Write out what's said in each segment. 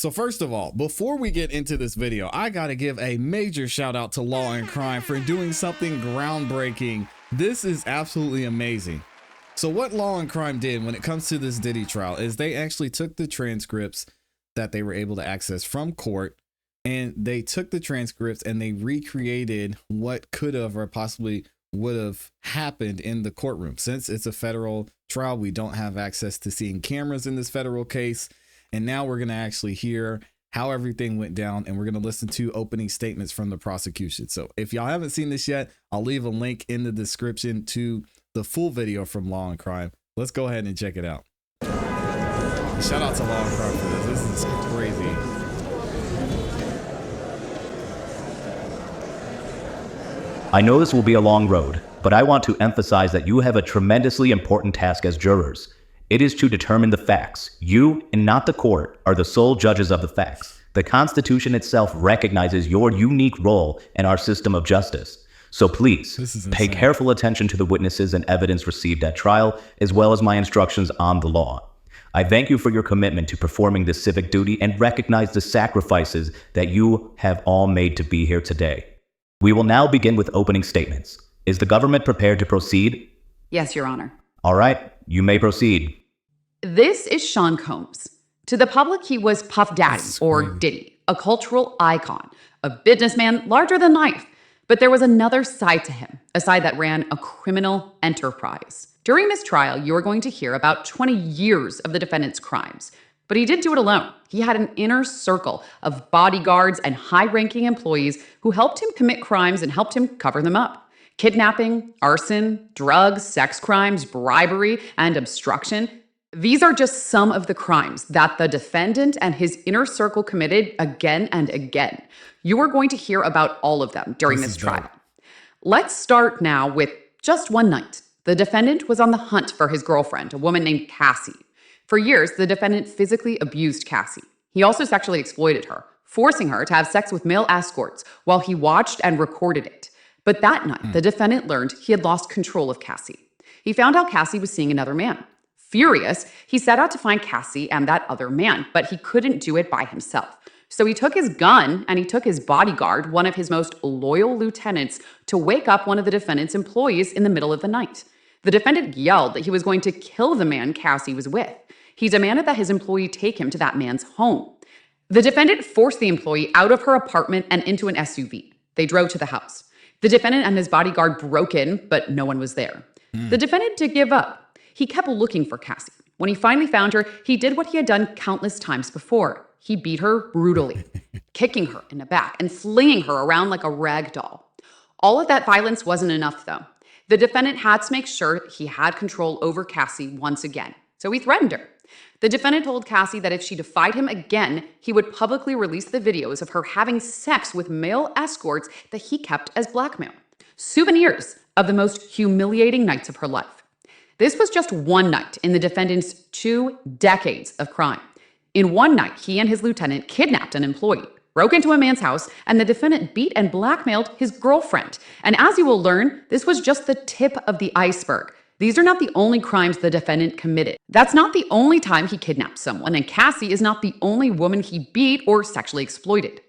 So first of all, before we get into this video, I gotta give a major shout out to Law and Crime for doing something groundbreaking. This is absolutely amazing. So what Law and Crime did when it comes to this Diddy trial is they actually took the transcripts that they were able to access from court, and they took the transcripts and they recreated what could have or possibly would have happened in the courtroom. Since it's a federal trial, we don't have access to seeing cameras in this federal case. And now we're going to actually hear how everything went down, and we're going to listen to opening statements from the prosecution. So if y'all haven't seen this yet, I'll leave a link in the description to the full video from Law and Crime. Let's go ahead and check it out. Shout out to Law and Crime for this. This is crazy. I know this will be a long road, but I want to emphasize that you have a tremendously important task as jurors. It is to determine the facts. You, and not the court, are the sole judges of the facts. The Constitution itself recognizes your unique role in our system of justice. So please, pay careful attention to the witnesses and evidence received at trial, as well as my instructions on the law. I thank you for your commitment to performing this civic duty and recognize the sacrifices that you have all made to be here today. We will now begin with opening statements. Is the government prepared to proceed? Yes, Your Honor. All right, you may proceed. This is Sean Combs. To the public, he was Puff Daddy, or Diddy, a cultural icon, a businessman larger than life. But there was another side to him, a side that ran a criminal enterprise. During this trial, you are going to hear about 20 years of the defendant's crimes. But he didn't do it alone. He had an inner circle of bodyguards and high-ranking employees who helped him commit crimes and helped him cover them up. Kidnapping, arson, drugs, sex crimes, bribery, and obstruction. These are just some of the crimes that the defendant and his inner circle committed again and again. You are going to hear about all of them during this trial. Let's start now with just one night. The defendant was on the hunt for his girlfriend, a woman named ClassE. For years, the defendant physically abused ClassE. He also sexually exploited her, forcing her to have sex with male escorts while he watched and recorded it. But that night, the defendant learned he had lost control of ClassE. He found out ClassE was seeing another man. Furious, he set out to find ClassE and that other man, but he couldn't do it by himself. So he took his gun and he took his bodyguard, one of his most loyal lieutenants, to wake up one of the defendant's employees in the middle of the night. The defendant yelled that he was going to kill the man ClassE was with. He demanded that his employee take him to that man's home. The defendant forced the employee out of her apartment and into an SUV. They drove to the house. The defendant and his bodyguard broke in, but no one was there. The defendant did give up. He kept looking for ClassE. When he finally found her, he did what he had done countless times before. He beat her brutally, kicking her in the back and flinging her around like a rag doll. All of that violence wasn't enough, though. The defendant had to make sure he had control over ClassE once again, so he threatened her. The defendant told ClassE that if she defied him again, he would publicly release the videos of her having sex with male escorts that he kept as blackmail. Souvenirs of the most humiliating nights of her life. This was just one night in the defendant's 2 decades of crime. In one night, he and his lieutenant kidnapped an employee, broke into a man's house, and the defendant beat and blackmailed his girlfriend. And as you will learn, this was just the tip of the iceberg. These are not the only crimes the defendant committed. That's not the only time he kidnapped someone, and ClassE is not the only woman he beat or sexually exploited.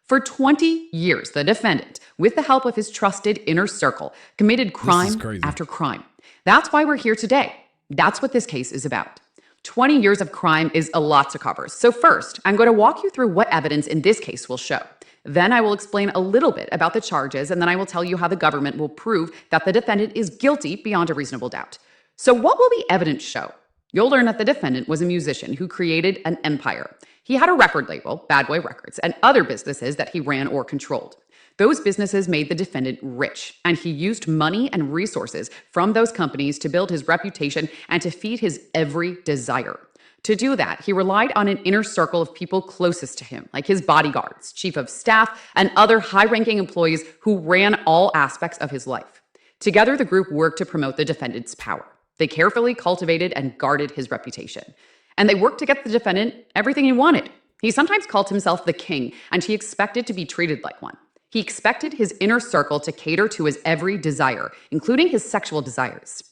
For 20 years, the defendant, with the help of his trusted inner circle, committed crime after crime. That's why we're here today. That's what this case is about. 20 years of crime is a lot to cover. So first, I'm going to walk you through what evidence in this case will show. Then I will explain a little bit about the charges, and then I will tell you how the government will prove that the defendant is guilty beyond a reasonable doubt. So what will the evidence show? You'll learn that the defendant was a musician who created an empire. He had a record label, Bad Boy Records, and other businesses that he ran or controlled. Those businesses made the defendant rich, and he used money and resources from those companies to build his reputation and to feed his every desire. To do that, he relied on an inner circle of people closest to him, like his bodyguards, chief of staff, and other high-ranking employees who ran all aspects of his life. Together, the group worked to promote the defendant's power. They carefully cultivated and guarded his reputation. And they worked to get the defendant everything he wanted. He sometimes called himself the king, and he expected to be treated like one. He expected his inner circle to cater to his every desire, including his sexual desires.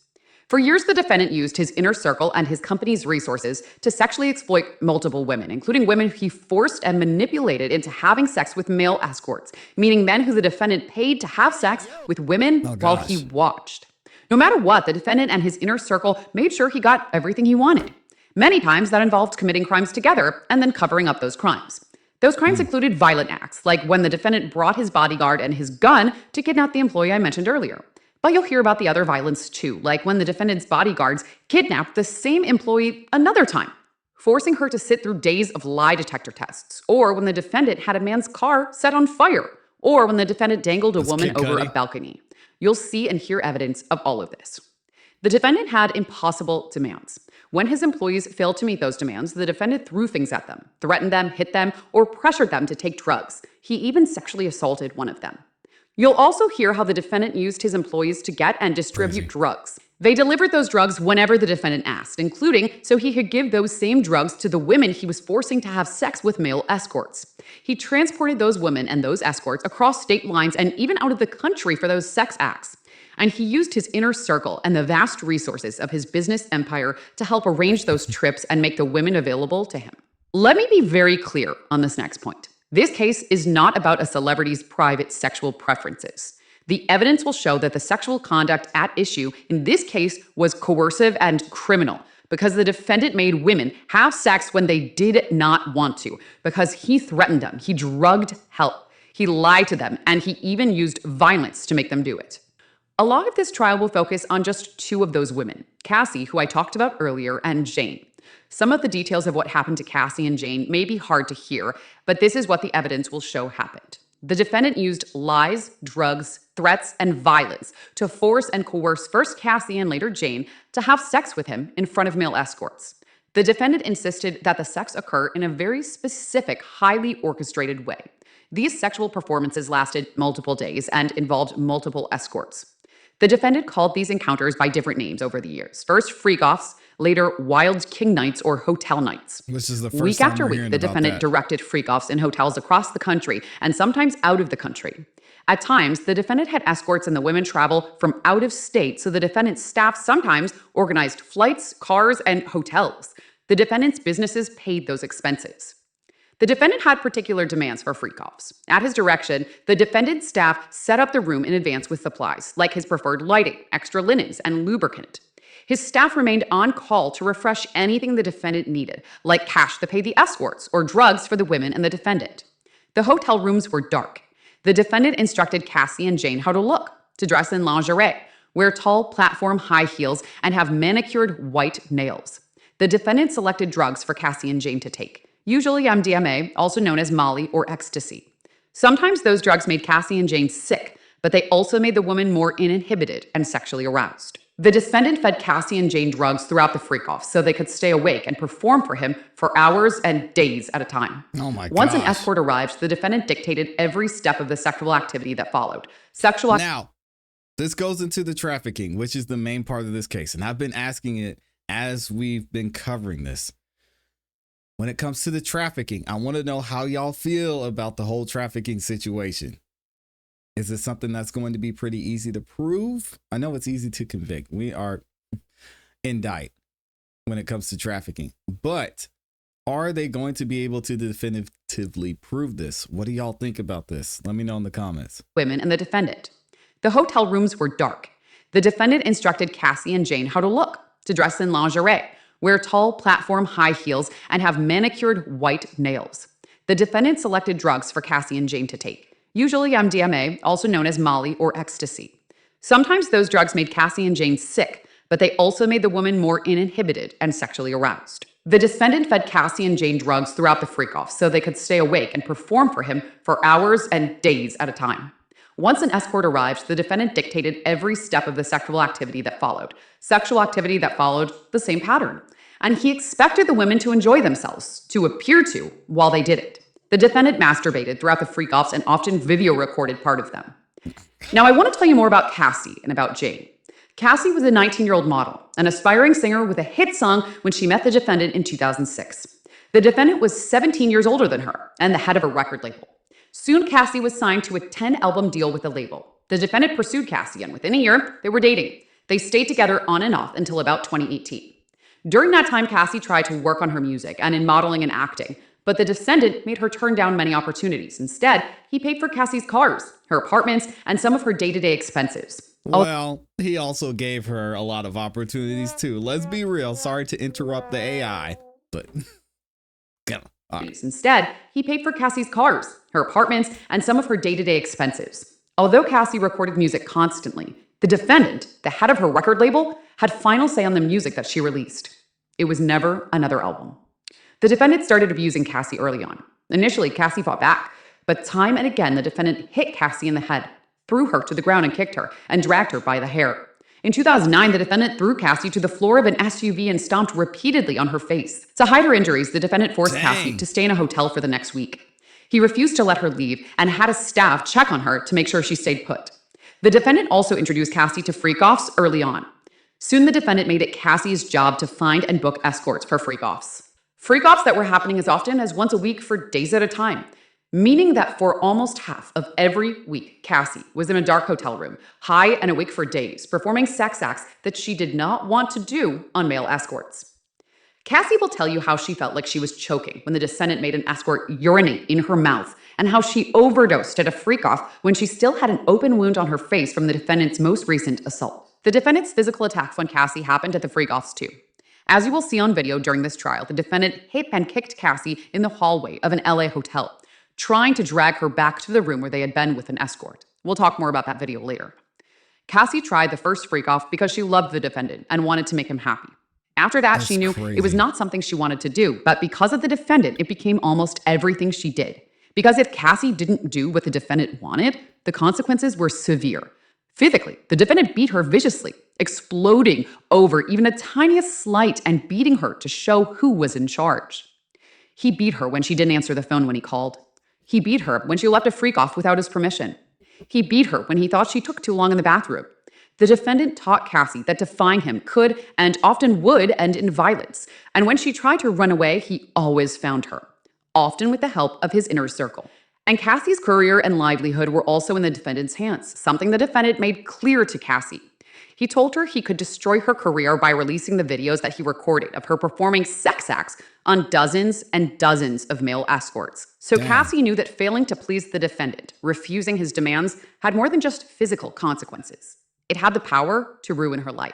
For years, the defendant used his inner circle and his company's resources to sexually exploit multiple women, including women he forced and manipulated into having sex with male escorts, meaning men who the defendant paid to have sex with women while he watched. No matter what, the defendant and his inner circle made sure he got everything he wanted. Many times that involved committing crimes together and then covering up those crimes. Those crimes included violent acts, like when the defendant brought his bodyguard and his gun to kidnap the employee I mentioned earlier. But you'll hear about the other violence too, like when the defendant's bodyguards kidnapped the same employee another time, forcing her to sit through days of lie detector tests, or when the defendant had a man's car set on fire, or when the defendant dangled a woman over a balcony. You'll see and hear evidence of all of this. The defendant had impossible demands. When his employees failed to meet those demands, the defendant threw things at them, threatened them, hit them, or pressured them to take drugs. He even sexually assaulted one of them. You'll also hear how the defendant used his employees to get and distribute drugs. They delivered those drugs whenever the defendant asked, including so he could give those same drugs to the women he was forcing to have sex with male escorts. He transported those women and those escorts across state lines and even out of the country for those sex acts. And he used his inner circle and the vast resources of his business empire to help arrange those trips and make the women available to him. Let me be very clear on this next point. This case is not about a celebrity's private sexual preferences. The evidence will show that the sexual conduct at issue in this case was coercive and criminal because the defendant made women have sex when they did not want to, because he threatened them, he drugged help, he lied to them, and he even used violence to make them do it. A lot of this trial will focus on just two of those women, ClassE, who I talked about earlier, and Jane. Some of the details of what happened to ClassE and Jane may be hard to hear, but this is what the evidence will show happened. The defendant used lies, drugs, threats, and violence to force and coerce first ClassE and later Jane to have sex with him in front of male escorts. The defendant insisted that the sex occur in a very specific, highly orchestrated way. These sexual performances lasted multiple days and involved multiple escorts. The defendant called these encounters by different names over the years. First, freak-offs, later Wild King Nights or Hotel Nights. Which is the first week time after we're week, hearing the about defendant that. directed freak-offs in hotels across the country and sometimes out of the country. At times, the defendant had escorts and the women travel from out of state, so the defendant's staff sometimes organized flights, cars, and hotels. The defendant's businesses paid those expenses. The defendant had particular demands for freak-offs. At his direction, the defendant's staff set up the room in advance with supplies, like his preferred lighting, extra linens, and lubricant. His staff remained on call to refresh anything the defendant needed, like cash to pay the escorts or drugs for the women and the defendant. The hotel rooms were dark. The defendant instructed ClassE and Jane how to look, to dress in lingerie, wear tall platform high heels, and have manicured white nails. The defendant selected drugs for ClassE and Jane to take, usually MDMA, also known as Molly or ecstasy. Sometimes those drugs made ClassE and Jane sick, but they also made the woman more uninhibited and sexually aroused. The defendant fed ClassE and Jane drugs throughout the freak-off so they could stay awake and perform for him for hours and days at a time. Oh my Once an gosh. escort arrived, the defendant dictated every step of the sexual activity that followed. Now, this goes into the trafficking, which is the main part of this case. And I've been asking it as we've been covering this. When it comes to the trafficking, I want to know how y'all feel about the whole trafficking situation. Is it something that's going to be pretty easy to prove? I know it's easy to convict. We are indict when it comes to trafficking, but are they going to be able to definitively prove this? What do y'all think about this? Let me know in the comments. Women and the defendant. The hotel rooms were dark. The defendant instructed ClassE and Jane how to look, to dress in lingerie, wear tall platform high heels, and have manicured white nails. The defendant selected drugs for ClassE and Jane to take, usually MDMA, also known as Molly or ecstasy. Sometimes those drugs made ClassE and Jane sick, but they also made the woman more uninhibited and sexually aroused. The defendant fed ClassE and Jane drugs throughout the freak-off so they could stay awake and perform for him for hours and days at a time. Once an escort arrived, the defendant dictated every step of the sexual activity that followed. Sexual activity that followed the same pattern. And he expected the women to enjoy themselves, to appear to, while they did it. The defendant masturbated throughout the freak-offs and often video recorded part of them. Now I want to tell you more about ClassE and about Jane. ClassE was a 19-year-old model, an aspiring singer with a hit song when she met the defendant in 2006. The defendant was 17 years older than her and the head of a record label. Soon, ClassE was signed to a 10-album deal with the label. The defendant pursued ClassE, and within a year, they were dating. They stayed together on and off until about 2018. During that time, ClassE tried to work on her music and in modeling and acting, but the defendant made her turn down many opportunities. Instead, he paid for ClassE's cars, her apartments, and some of her day-to-day expenses. Well, he also gave her a lot of opportunities too. Let's be real. Sorry to interrupt the AI, but Instead, he paid for ClassE's cars, her apartments, and some of her day-to-day expenses. Although ClassE recorded music constantly, the defendant, the head of her record label, had final say on the music that she released. It was never another album. The defendant started abusing ClassE early on. Initially, ClassE fought back, but time and again, the defendant hit ClassE in the head, threw her to the ground and kicked her, and dragged her by the hair. In 2009, the defendant threw ClassE to the floor of an SUV and stomped repeatedly on her face. To hide her injuries, the defendant forced ClassE to stay in a hotel for the next week. He refused to let her leave and had a staff check on her to make sure she stayed put. The defendant also introduced ClassE to freak-offs early on. Soon, the defendant made it ClassE's job to find and book escorts for freak-offs. Freak-offs that were happening as often as once a week for days at a time, meaning that for almost half of every week, ClassE was in a dark hotel room, high and awake for days, performing sex acts that she did not want to do on male escorts. ClassE will tell you how she felt like she was choking when the defendant made an escort urinate in her mouth, and how she overdosed at a freak-off when she still had an open wound on her face from the defendant's most recent assault. The defendant's physical attacks on ClassE happened at the freak-offs too. As you will see on video during this trial, the defendant hit and kicked ClassE in the hallway of an LA hotel, trying to drag her back to the room where they had been with an escort. We'll talk more about that video later. ClassE tried the first freak-off because she loved the defendant and wanted to make him happy. After that, she knew it was not something she wanted to do, but because of the defendant, it became almost everything she did. Because if ClassE didn't do what the defendant wanted, the consequences were severe. Physically, the defendant beat her viciously, exploding over even a tiniest slight and beating her to show who was in charge. He beat her when she didn't answer the phone when he called. He beat her when she left a freak-off without his permission. He beat her when he thought she took too long in the bathroom. The defendant taught ClassE that defying him could and often would end in violence, and when she tried to run away, he always found her, often with the help of his inner circle. And ClassE's career and livelihood were also in the defendant's hands, something the defendant made clear to ClassE. He told her he could destroy her career by releasing the videos that he recorded of her performing sex acts on dozens and dozens of male escorts. So ClassE knew that failing to please the defendant, refusing his demands, had more than just physical consequences. It had the power to ruin her life.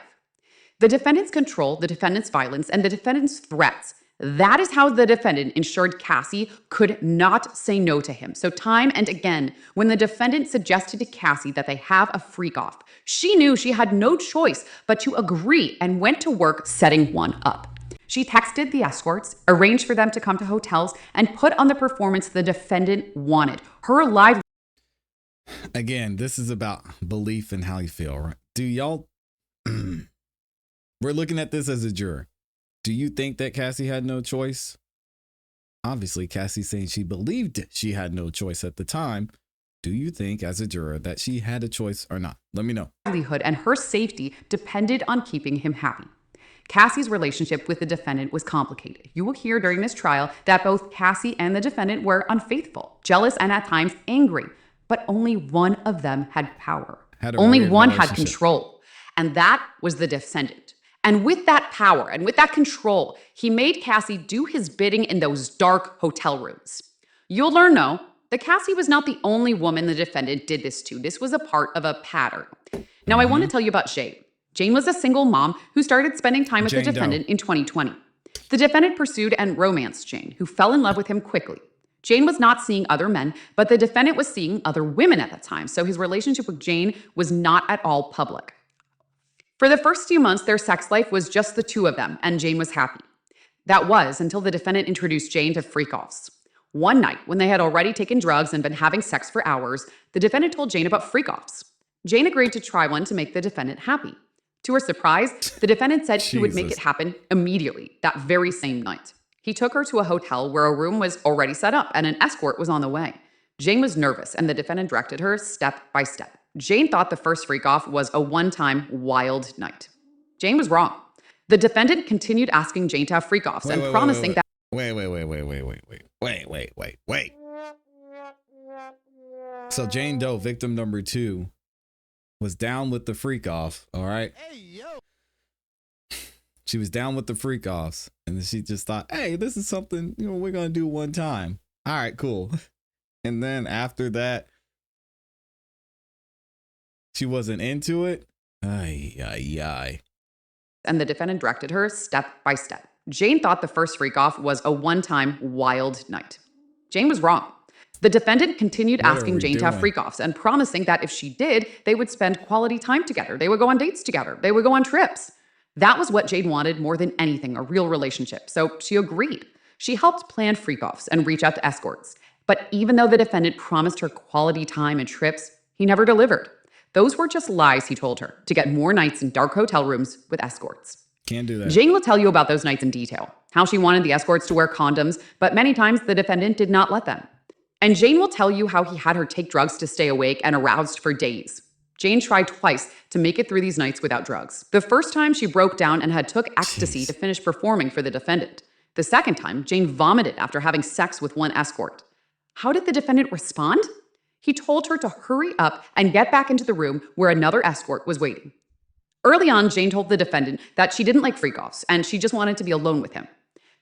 The defendant's control, the defendant's violence, and the defendant's threats, that is how the defendant ensured ClassE could not say no to him. So time and again, when the defendant suggested to ClassE that they have a freak-off, she knew she had no choice but to agree and went to work setting one up. She texted the escorts, arranged for them to come to hotels, and put on the performance the defendant wanted. Her live. Again, this is about belief and how you feel, right? Do y'all, we're looking at this as a juror. Do you think that ClassE had no choice? Obviously, ClassE's saying she believed she had no choice at the time. Do you think as a juror that she had a choice or not? Let me know. Livelihood and her safety depended on keeping him happy. ClassE's relationship with the defendant was complicated. You will hear during this trial that both ClassE and the defendant were unfaithful, jealous, and at times angry. But only one of them had power. Only one had control. And that was the defendant. And with that power and with that control, he made ClassE do his bidding in those dark hotel rooms. You'll learn, though, that ClassE was not the only woman the defendant did this to. This was a part of a pattern. Now, I want to tell you about Jane. Jane was a single mom who started spending time with the defendant in 2020. The defendant pursued and romanced Jane, who fell in love with him quickly. Jane was not seeing other men, but the defendant was seeing other women at the time, so his relationship with Jane was not at all public. For the first few months, their sex life was just the two of them, and Jane was happy. That was until the defendant introduced Jane to freak-offs. One night, when they had already taken drugs and been having sex for hours, the defendant told Jane about freak-offs. Jane agreed to try one to make the defendant happy. To her surprise, the defendant said he would make it happen immediately, that very same night. He took her to a hotel where a room was already set up and an escort was on the way. Jane was nervous, and the defendant directed her step by step. Jane thought the first freak-off was a one-time wild night. Jane was wrong. The defendant continued asking Jane to have freak-offs and promising that. Wait. So Jane Doe, victim number 2, was down with the freak off. All right. Hey, yo. She was down with the freak offs. And then she just thought, hey, this is something, you know, we're going to do one time. All right, cool. And then after that, she wasn't into it. Ay, ay, ay. And the defendant directed her step by step. Jane thought the first freak off was a one-time wild night. Jane was wrong. The defendant continued What are asking we Jane to have doing? freak offs and promising that if she did, they would spend quality time together. They would go on dates together. They would go on trips. That was what Jane wanted more than anything, a real relationship. So she agreed. She helped plan freak offs and reach out to escorts. But even though the defendant promised her quality time and trips, he never delivered. Those were just lies he told her to get more nights in dark hotel rooms with escorts. Can't do that. Jane will tell you about those nights in detail, how she wanted the escorts to wear condoms, but many times the defendant did not let them. And Jane will tell you how he had her take drugs to stay awake and aroused for days. Jane tried twice to make it through these nights without drugs. The first time she broke down and had took ecstasy to finish performing for the defendant. The second time, Jane vomited after having sex with one escort. How did the defendant respond? He told her to hurry up and get back into the room where another escort was waiting. Early on, Jane told the defendant that she didn't like freak-offs and she just wanted to be alone with him.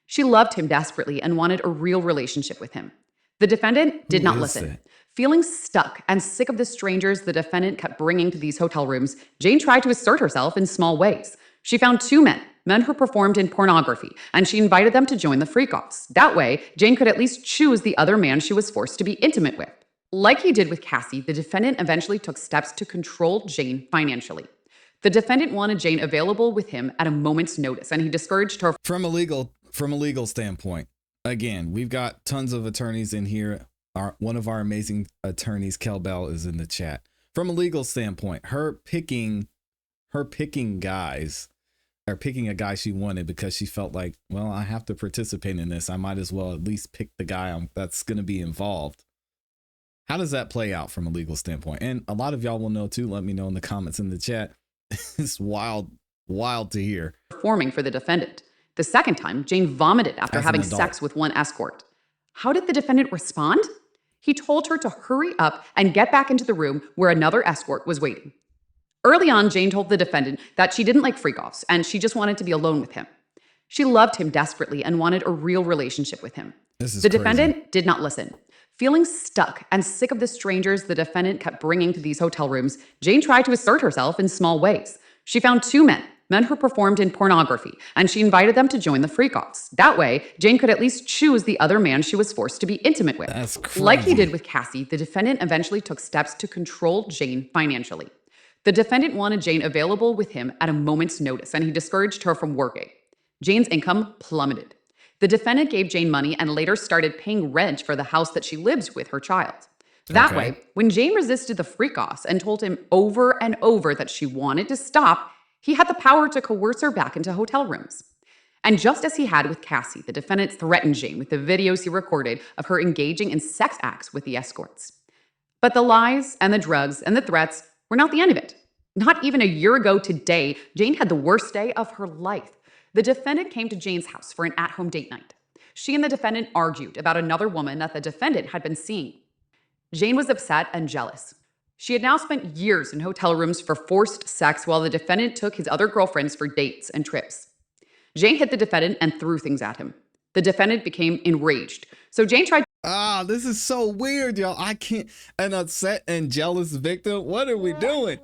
She loved him desperately and wanted a real relationship with him. The defendant did not listen. Feeling stuck and sick of the strangers the defendant kept bringing to these hotel rooms, Jane tried to assert herself in small ways. She found two men who performed in pornography, and she invited them to join the freak-offs. That way, Jane could at least choose the other man she was forced to be intimate with. Like he did with ClassE, the defendant eventually took steps to control Jane financially. The defendant wanted Jane available with him at a moment's notice, and he discouraged her From a legal standpoint, again, we've got tons of attorneys in here. One of our amazing attorneys, Kel Bell, is in the chat. From a legal standpoint, her picking guys, or picking a guy she wanted because she felt like, well, I have to participate in this. I might as well at least pick the guy that's going to be involved. How does that play out from a legal standpoint? And a lot of y'all will know too. Let me know in the comments in the chat. It's wild to hear. Performing for the defendant. The second time, Jane vomited after As an having adult. sex with one escort. How did the defendant respond? He told her to hurry up and get back into the room where another escort was waiting. Early on, Jane told the defendant that she didn't like freak-offs and she just wanted to be alone with him. She loved him desperately and wanted a real relationship with him. This is The crazy. defendant did not listen. Feeling stuck and sick of the strangers the defendant kept bringing to these hotel rooms, Jane tried to assert herself in small ways. She found two men who performed in pornography, and she invited them to join the freak-offs. That way, Jane could at least choose the other man she was forced to be intimate with. That's crazy. Like he did with ClassE, the defendant eventually took steps to control Jane financially. The defendant wanted Jane available with him at a moment's notice, and he discouraged her from working. Jane's income plummeted. The defendant gave Jane money and later started paying rent for the house that she lived with her child. That Okay. way, when Jane resisted the freak-offs and told him over and over that she wanted to stop, he had the power to coerce her back into hotel rooms. And just as he had with ClassE, the defendant threatened Jane with the videos he recorded of her engaging in sex acts with the escorts. But the lies and the drugs and the threats were not the end of it. Not even a year ago today, Jane had the worst day of her life. The defendant came to Jane's house for an at-home date night. She and the defendant argued about another woman that the defendant had been seeing. Jane was upset and jealous. She had now spent years in hotel rooms for forced sex while the defendant took his other girlfriends for dates and trips. Jane hit the defendant and threw things at him. The defendant became enraged. So Jane tried Ah, this is so weird, y'all. I can't. An upset and jealous victim? What are we doing?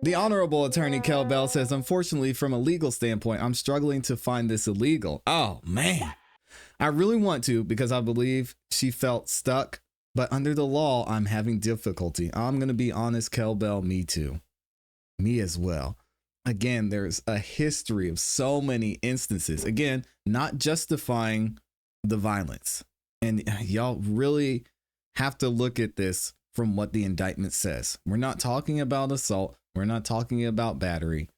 The Honorable Attorney Kel Bell says, unfortunately, from a legal standpoint, I'm struggling to find this illegal. Oh, man. I really want to because I believe she felt stuck, but under the law, I'm having difficulty. I'm going to be honest, Kel Bell, me too. Me as well. Again, there's a history of so many instances. Again, not justifying the violence. And y'all really have to look at this from what the indictment says. We're not talking about assault. We're not talking about battery.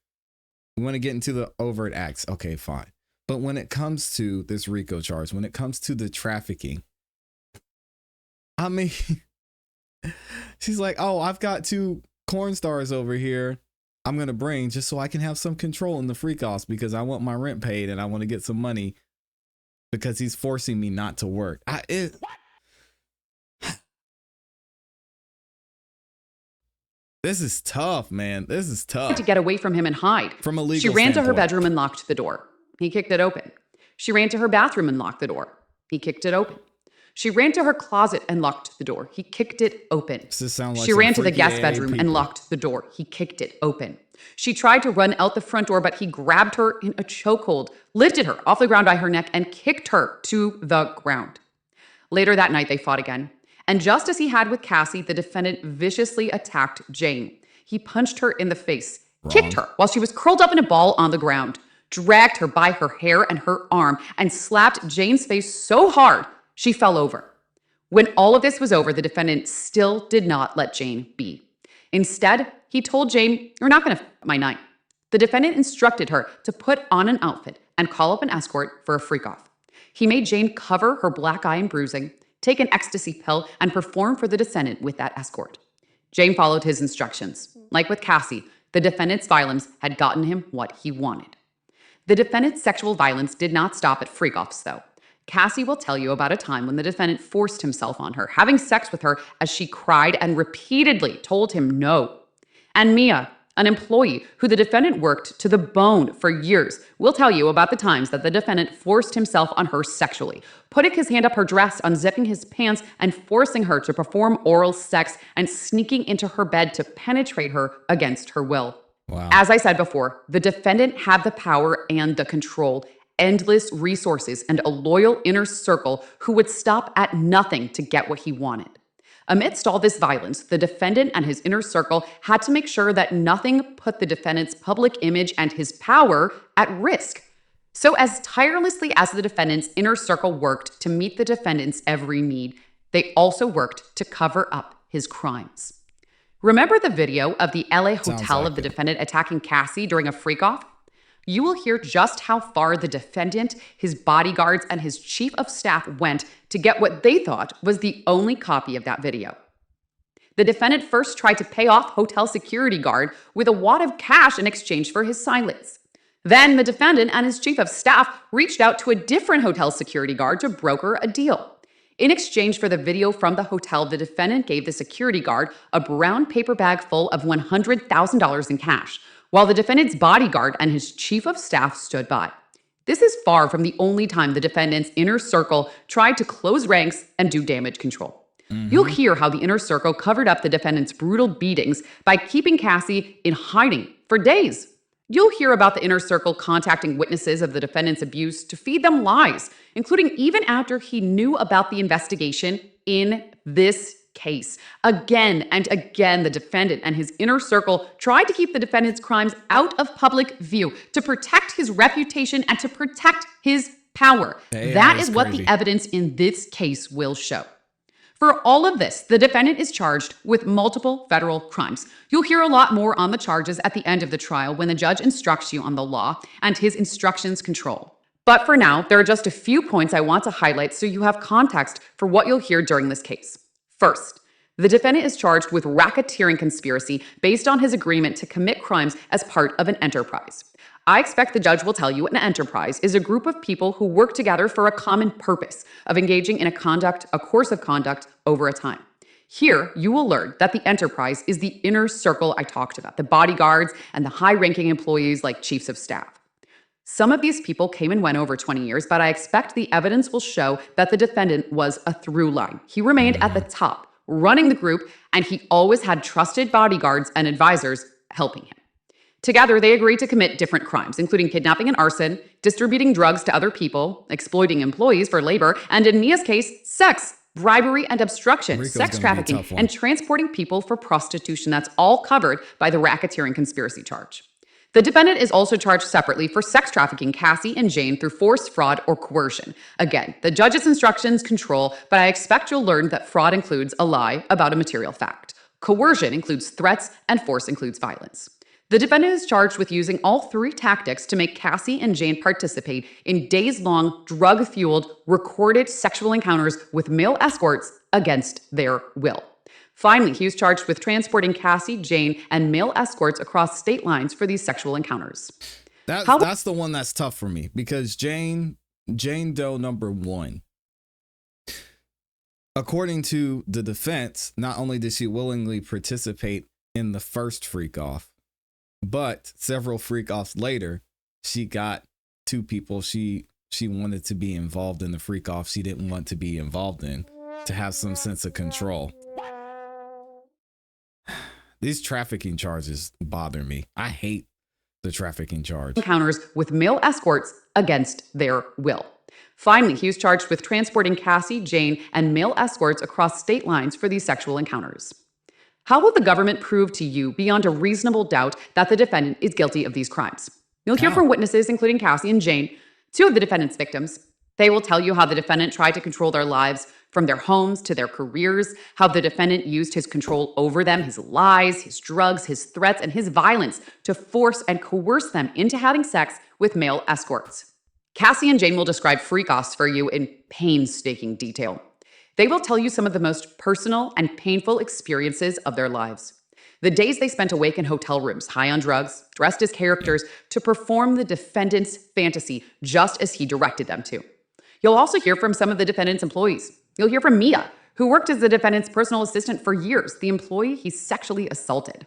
We want to get into the overt acts. Okay, fine. But when it comes to this RICO charge, when it comes to the trafficking, I mean, she's like, oh, I've got two corn stars over here I'm going to bring just so I can have some control in the free costs because I want my rent paid and I want to get some money because he's forcing me not to work. This is tough, man. This is tough. To get away from him and hide. From a legal She ran to her standpoint. bedroom and locked the door. He kicked it open. She ran to her bathroom and locked the door. He kicked it open. She ran to her closet and locked the door. He kicked it open. Does this sound like she some ran to the freaky guest AA bedroom and people? locked the door. He kicked it open. She tried to run out the front door, but he grabbed her in a chokehold, lifted her off the ground by her neck, and kicked her to the ground. Later that night, they fought again. And just as he had with Cassie, the defendant viciously attacked Jane. He punched her in the face, kicked her while she was curled up in a ball on the ground, dragged her by her hair and her arm, and slapped Jane's face so hard she fell over. When all of this was over, the defendant still did not let Jane be. Instead, he told Jane, "You're not going to f my night." The defendant instructed her to put on an outfit and call up an escort for a freak-off. He made Jane cover her black eye and bruising, take an ecstasy pill, and perform for the defendant with that escort. Jane followed his instructions. Like with Cassie, the defendant's violence had gotten him what he wanted. The defendant's sexual violence did not stop at freak-offs, though. Cassie will tell you about a time when the defendant forced himself on her, having sex with her as she cried and repeatedly told him no. And Mia, an employee who the defendant worked to the bone for years, will tell you about the times that the defendant forced himself on her sexually, putting his hand up her dress, unzipping his pants, and forcing her to perform oral sex and sneaking into her bed to penetrate her against her will. Wow. As I said before, the defendant had the power and the control, endless resources, and a loyal inner circle who would stop at nothing to get what he wanted. Amidst all this violence, the defendant and his inner circle had to make sure that nothing put the defendant's public image and his power at risk. So as tirelessly as the defendant's inner circle worked to meet the defendant's every need, they also worked to cover up his crimes. Remember the video of the LA hotel like of the defendant attacking Cassie during a freak-off? You will hear just how far the defendant, his bodyguards, and his chief of staff went to get what they thought was the only copy of that video. The defendant first tried to pay off hotel security guard with a wad of cash in exchange for his silence. Then the defendant and his chief of staff reached out to a different hotel security guard to broker a deal. In exchange for the video from the hotel, the defendant gave the security guard a brown paper bag full of $100,000 in cash, while the defendant's bodyguard and his chief of staff stood by. This is far from the only time the defendant's inner circle tried to close ranks and do damage control. You'll hear how the inner circle covered up the defendant's brutal beatings by keeping Cassie in hiding for days. You'll hear about the inner circle contacting witnesses of the defendant's abuse to feed them lies, including even after he knew about the investigation in this case. Again and again, the defendant and his inner circle tried to keep the defendant's crimes out of public view to protect his reputation and to protect his power. That is what the evidence in this case will show. For all of this, the defendant is charged with multiple federal crimes. You'll hear a lot more on the charges at the end of the trial when the judge instructs you on the law and his instructions control. But for now, there are just a few points I want to highlight so you have context for what you'll hear during this case. First, the defendant is charged with racketeering conspiracy based on his agreement to commit crimes as part of an enterprise. I expect the judge will tell you an enterprise is a group of people who work together for a common purpose of engaging in a course of conduct over a time. Here, you will learn that the enterprise is the inner circle I talked about, the bodyguards and the high-ranking employees like chiefs of staff. Some of these people came and went over 20 years, but I expect the evidence will show that the defendant was a through line. He remained at the top, running the group, and he always had trusted bodyguards and advisors helping him. Together, they agreed to commit different crimes, including kidnapping and arson, distributing drugs to other people, exploiting employees for labor, and in Mia's case, sex, bribery and obstruction, sex trafficking, and transporting people for prostitution. That's all covered by the racketeering conspiracy charge. The defendant is also charged separately for sex trafficking Cassie and Jane through force, fraud, or coercion. Again, the judge's instructions control, but I expect you'll learn that fraud includes a lie about a material fact. Coercion includes threats, and force includes violence. The defendant is charged with using all three tactics to make Cassie and Jane participate in days-long, drug-fueled, recorded sexual encounters with male escorts against their will. Finally, he was charged with transporting Cassie, Jane, and male escorts across state lines for these sexual encounters. That's the one that's tough for me because Jane Doe number 1. According to the defense, not only did she willingly participate in the first freak off. But several freak offs later, she got two people she wanted to be involved in the freak off she didn't want to be involved in, to have some sense of control. These trafficking charges bother me. I hate the trafficking charge. Encounters with male escorts against their will. Finally, he was charged with transporting Cassie, Jane, and male escorts across state lines for these sexual encounters. How will the government prove to you beyond a reasonable doubt that the defendant is guilty of these crimes? You'll hear from witnesses, including Cassie and Jane, two of the defendant's victims. They will tell you how the defendant tried to control their lives, from their homes to their careers, how the defendant used his control over them, his lies, his drugs, his threats, and his violence to force and coerce them into having sex with male escorts. Cassie and Jane will describe freak-offs for you in painstaking detail. They will tell you some of the most personal and painful experiences of their lives. The days they spent awake in hotel rooms, high on drugs, dressed as characters, to perform the defendant's fantasy just as he directed them to. You'll also hear from some of the defendant's employees. You'll hear from Mia, who worked as the defendant's personal assistant for years, the employee he sexually assaulted.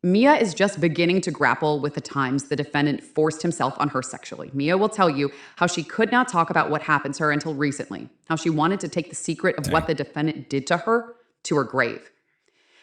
Mia is just beginning to grapple with the times the defendant forced himself on her sexually. Mia will tell you how she could not talk about what happened to her until recently, how she wanted to take the secret of what the defendant did to her grave.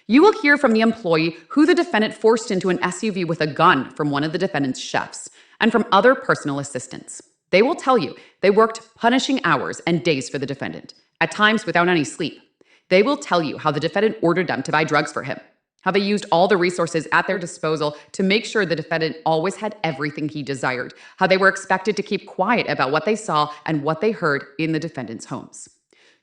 You will hear from the employee who the defendant forced into an SUV with a gun from one of the defendant's chefs, and from other personal assistants. They will tell you they worked punishing hours and days for the defendant, at times without any sleep. They will tell you how the defendant ordered them to buy drugs for him, how they used all the resources at their disposal to make sure the defendant always had everything he desired, how they were expected to keep quiet about what they saw and what they heard in the defendant's homes.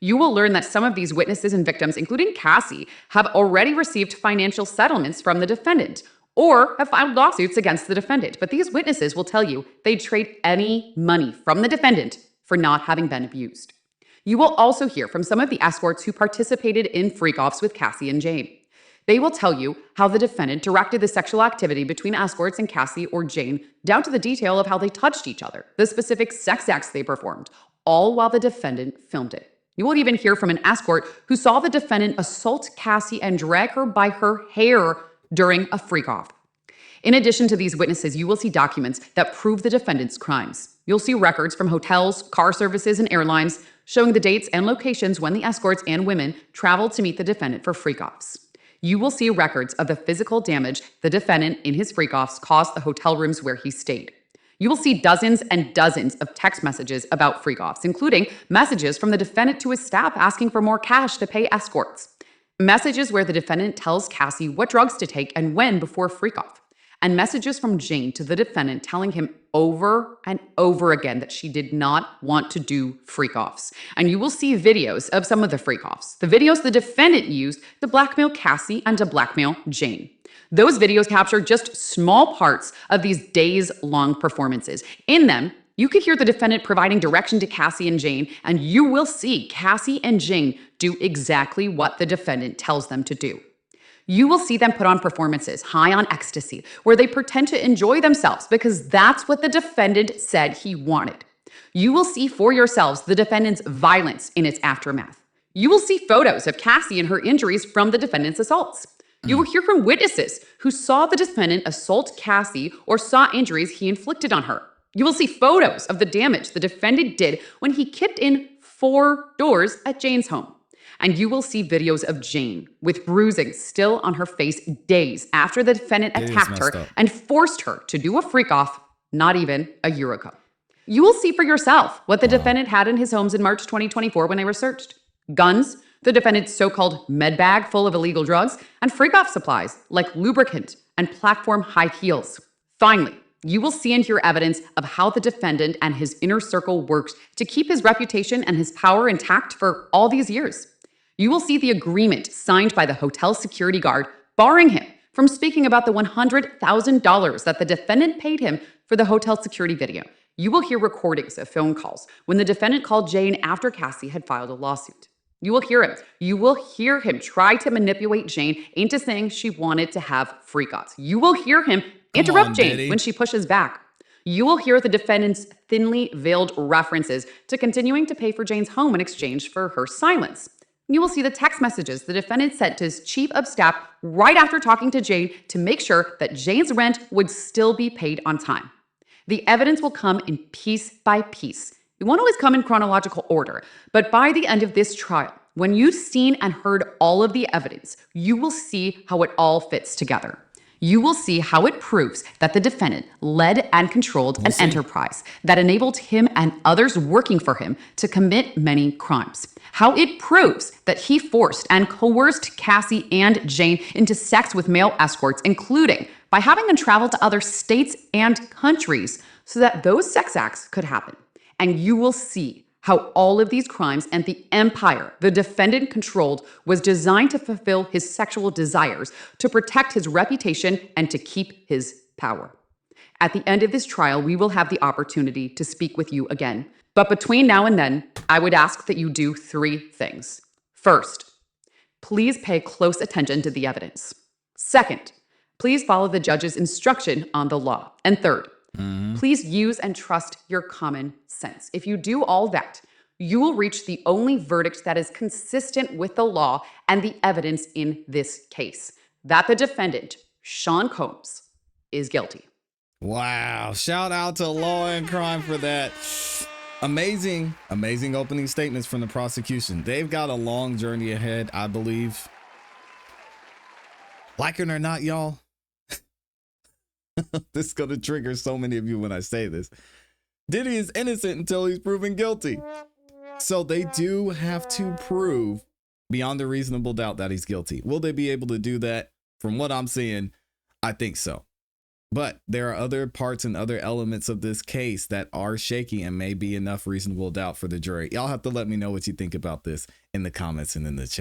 You will learn that some of these witnesses and victims, including Cassie, have already received financial settlements from the defendant or have filed lawsuits against the defendant. But these witnesses will tell you they'd trade any money from the defendant for not having been abused. You will also hear from some of the escorts who participated in freak-offs with Cassie and Jane. They will tell you how the defendant directed the sexual activity between escorts and Cassie or Jane, down to the detail of how they touched each other, the specific sex acts they performed, all while the defendant filmed it. You will even hear from an escort who saw the defendant assault Cassie and drag her by her hair during a freak-off. In addition to these witnesses, you will see documents that prove the defendant's crimes. You'll see records from hotels, car services, and airlines showing the dates and locations when the escorts and women traveled to meet the defendant for freak-offs. You will see records of the physical damage the defendant in his freak-offs caused the hotel rooms where he stayed. You will see dozens and dozens of text messages about freak-offs, including messages from the defendant to his staff asking for more cash to pay escorts. Messages where the defendant tells Cassie what drugs to take and when before freak-off. And messages from Jane to the defendant telling him over and over again that she did not want to do freak-offs. And you will see videos of some of the freak-offs, the videos the defendant used to blackmail Cassie and to blackmail Jane. Those videos capture just small parts of these days-long performances. In them, you could hear the defendant providing direction to Cassie and Jane, and you will see Cassie and Jane do exactly what the defendant tells them to do. You will see them put on performances high on ecstasy, where they pretend to enjoy themselves because that's what the defendant said he wanted. You will see for yourselves the defendant's violence in its aftermath. You will see photos of Cassie and her injuries from the defendant's assaults. You will hear from witnesses who saw the defendant assault Cassie or saw injuries he inflicted on her. You will see photos of the damage the defendant did when he kicked in 4 doors at Jane's home. And you will see videos of Jane with bruising still on her face days after the defendant attacked her and forced her to do a freak-off not even a year ago. You will see for yourself what the defendant had in his homes in March 2024 when they were searched. Guns, the defendant's so-called med bag full of illegal drugs, and freak-off supplies like lubricant and platform high heels. Finally, you will see and hear evidence of how the defendant and his inner circle worked to keep his reputation and his power intact for all these years. You will see the agreement signed by the hotel security guard, barring him from speaking about the $100,000 that the defendant paid him for the hotel security video. You will hear recordings of phone calls when the defendant called Jane after Cassie had filed a lawsuit. You will hear him. You will hear him try to manipulate Jane into saying she wanted to have freak-offs. You will hear him interrupt Jane when she pushes back. You will hear the defendant's thinly veiled references to continuing to pay for Jane's home in exchange for her silence. You will see the text messages the defendant sent to his chief of staff right after talking to Jane to make sure that Jane's rent would still be paid on time. The evidence will come in piece by piece. It won't always come in chronological order, but by the end of this trial, when you've seen and heard all of the evidence, you will see how it all fits together. You will see how it proves that the defendant led and controlled an enterprise that enabled him and others working for him to commit many crimes. How it proves that he forced and coerced ClassE and Jane into sex with male escorts, including by having them travel to other states and countries so that those sex acts could happen. And you will see how all of these crimes and the empire the defendant controlled was designed to fulfill his sexual desires, to protect his reputation, and to keep his power. At the end of this trial, we will have the opportunity to speak with you again. But between now and then, I would ask that you do 3 things. First, please pay close attention to the evidence. Second, please follow the judge's instruction on the law. And third, please use and trust your common sense. If you do all that, you will reach the only verdict that is consistent with the law and the evidence in this case, that the defendant, Sean Combs, is guilty. Wow. Shout out to Law and Crime for that. Amazing opening statements from the prosecution. They've got a long journey ahead, I believe. Like it or not, y'all, this is going to trigger so many of you when I say this. Diddy is innocent until he's proven guilty. So they do have to prove beyond a reasonable doubt that he's guilty. Will they be able to do that? From what I'm seeing, I think so. But there are other parts and other elements of this case that are shaky and may be enough reasonable doubt for the jury. Y'all have to let me know what you think about this in the comments and in the chat.